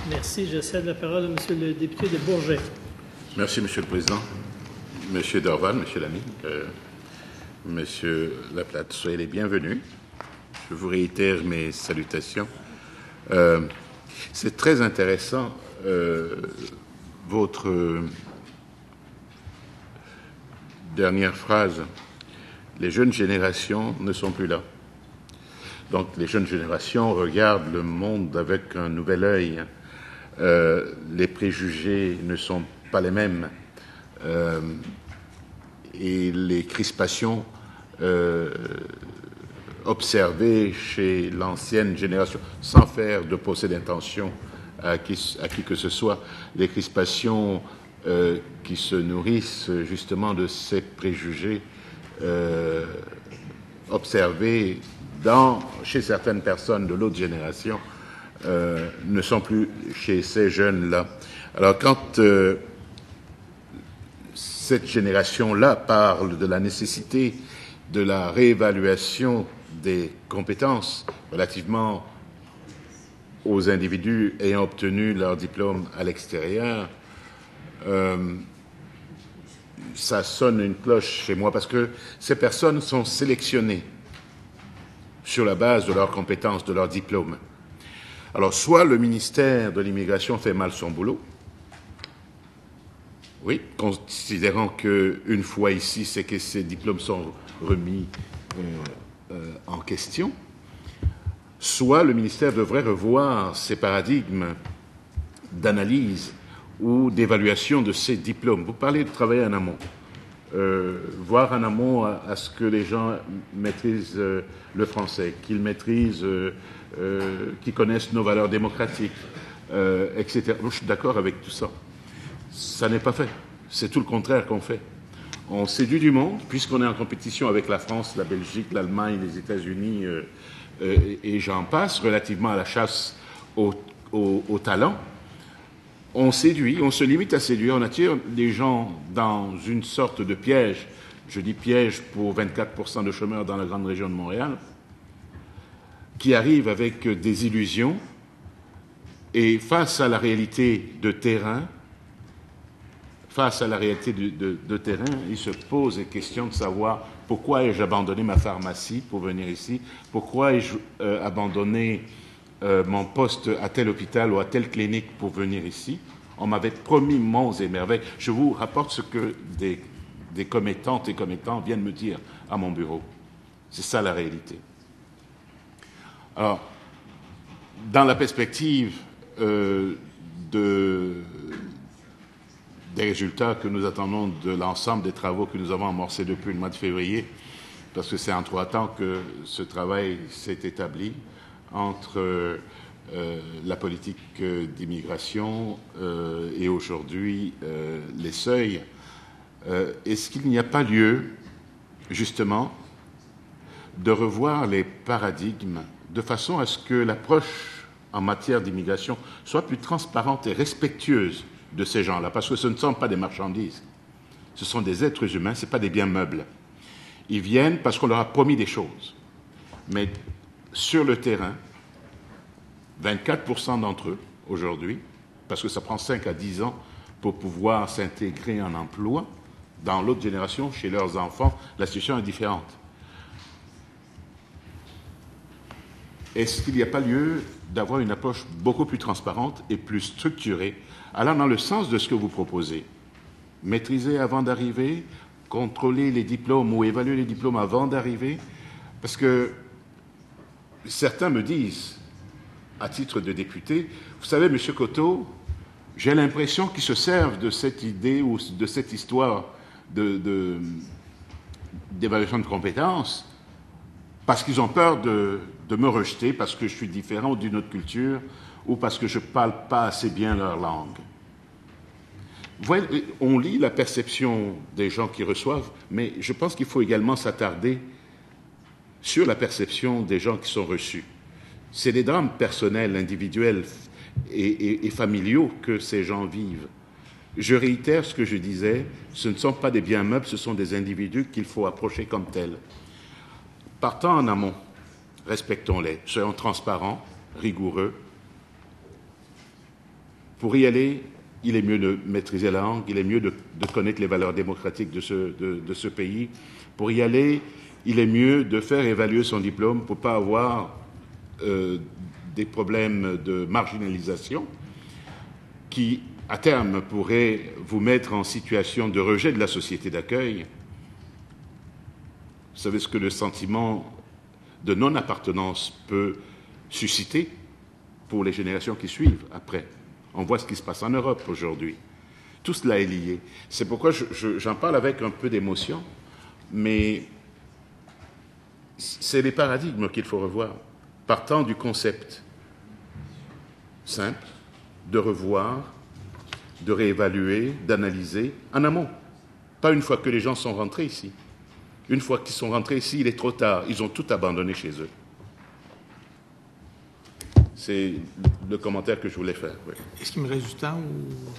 Merci. Je cède la parole à Monsieur le député de Bourget. Merci, Monsieur le Président. Monsieur Dorval, Monsieur Lamy, Monsieur Laplate, soyez les bienvenus. Je vous réitère mes salutations. C'est très intéressant, votre dernière phrase. Les jeunes générations ne sont plus là. Donc les jeunes générations regardent le monde avec un nouvel œil. Les préjugés ne sont pas les mêmes. Et les crispations observées chez l'ancienne génération, sans faire de procès d'intention à qui que ce soit, les crispations qui se nourrissent justement de ces préjugés observés chez certaines personnes de l'autre génération ne sont plus chez ces jeunes-là. Alors quand cette génération-là parle de la nécessité de la réévaluation des compétences relativement aux individus ayant obtenu leur diplôme à l'extérieur, ça sonne une cloche chez moi parce que ces personnes sont sélectionnées sur la base de leurs compétences, de leurs diplômes. Alors, soit le ministère de l'Immigration fait mal son boulot, oui, considérant qu'une fois ici, c'est que ces diplômes sont remis en question, soit le ministère devrait revoir ses paradigmes d'analyse ou d'évaluation de ces diplômes. Vous parlez de travailler en amont. Voir en amont à ce que les gens maîtrisent le français, qu'ils maîtrisent, qu'ils connaissent nos valeurs démocratiques, etc. Moi, je suis d'accord avec tout ça. Ça n'est pas fait. C'est tout le contraire qu'on fait. On séduit du monde, puisqu'on est en compétition avec la France, la Belgique, l'Allemagne, les États-Unis, et j'en passe, relativement à la chasse au talent. On séduit, on se limite à séduire, on attire les gens dans une sorte de piège. Je dis piège pour 24% de chômeurs dans la grande région de Montréal, qui arrivent avec des illusions et face à la réalité de terrain, ils se posent des questions de savoir pourquoi ai-je abandonné ma pharmacie pour venir ici, pourquoi ai-je abandonné mon poste à tel hôpital ou à telle clinique pour venir ici. On m'avait promis monts et merveilles. Je vous rapporte ce que des commettantes et commettants viennent me dire à mon bureau. C'est ça la réalité. Alors, dans la perspective des résultats que nous attendons de l'ensemble des travaux que nous avons amorcés depuis le mois de février, parce que c'est en 3 temps que ce travail s'est établi, entre la politique d'immigration et aujourd'hui les seuils, est-ce qu'il n'y a pas lieu, justement, de revoir les paradigmes de façon à ce que l'approche en matière d'immigration soit plus transparente et respectueuse de ces gens-là, parce que ce ne sont pas des marchandises, ce sont des êtres humains, ce ne sont pas des biens meubles. Ils viennent parce qu'on leur a promis des choses, mais sur le terrain, 24% d'entre eux, aujourd'hui, parce que ça prend 5 à 10 ans pour pouvoir s'intégrer en emploi, dans l'autre génération, chez leurs enfants, la situation est différente. Est-ce qu'il n'y a pas lieu d'avoir une approche beaucoup plus transparente et plus structurée, allant dans le sens de ce que vous proposez? Maîtriser avant d'arriver, contrôler les diplômes ou évaluer les diplômes avant d'arriver, parce que certains me disent, à titre de député, vous savez, M. Coteau, j'ai l'impression qu'ils se servent de cette idée ou de cette histoire d'évaluation de compétences parce qu'ils ont peur de me rejeter, parce que je suis différent d'une autre culture ou parce que je ne parle pas assez bien leur langue. Voyez, on lit la perception des gens qui reçoivent, mais je pense qu'il faut également s'attarder sur la perception des gens qui sont reçus. C'est des drames personnels, individuels et familiaux que ces gens vivent. Je réitère ce que je disais, ce ne sont pas des biens meubles, ce sont des individus qu'il faut approcher comme tels. Partant en amont, respectons-les, soyons transparents, rigoureux, Pour y aller, il est mieux de maîtriser la langue, il est mieux de connaître les valeurs démocratiques de ce pays. Pour y aller, il est mieux de faire évaluer son diplôme pour ne pas avoir des problèmes de marginalisation qui, à terme, pourraient vous mettre en situation de rejet de la société d'accueil. Vous savez ce que le sentiment de non-appartenance peut susciter pour les générations qui suivent après. On voit ce qui se passe en Europe aujourd'hui. Tout cela est lié. C'est pourquoi j'en parle avec un peu d'émotion, mais c'est les paradigmes qu'il faut revoir, partant du concept simple de revoir, de réévaluer, d'analyser en amont. Pas une fois que les gens sont rentrés ici. Une fois qu'ils sont rentrés ici, il est trop tard. Ils ont tout abandonné chez eux. C'est le commentaire que je voulais faire. Oui. Est-ce qu'il me reste du temps ou...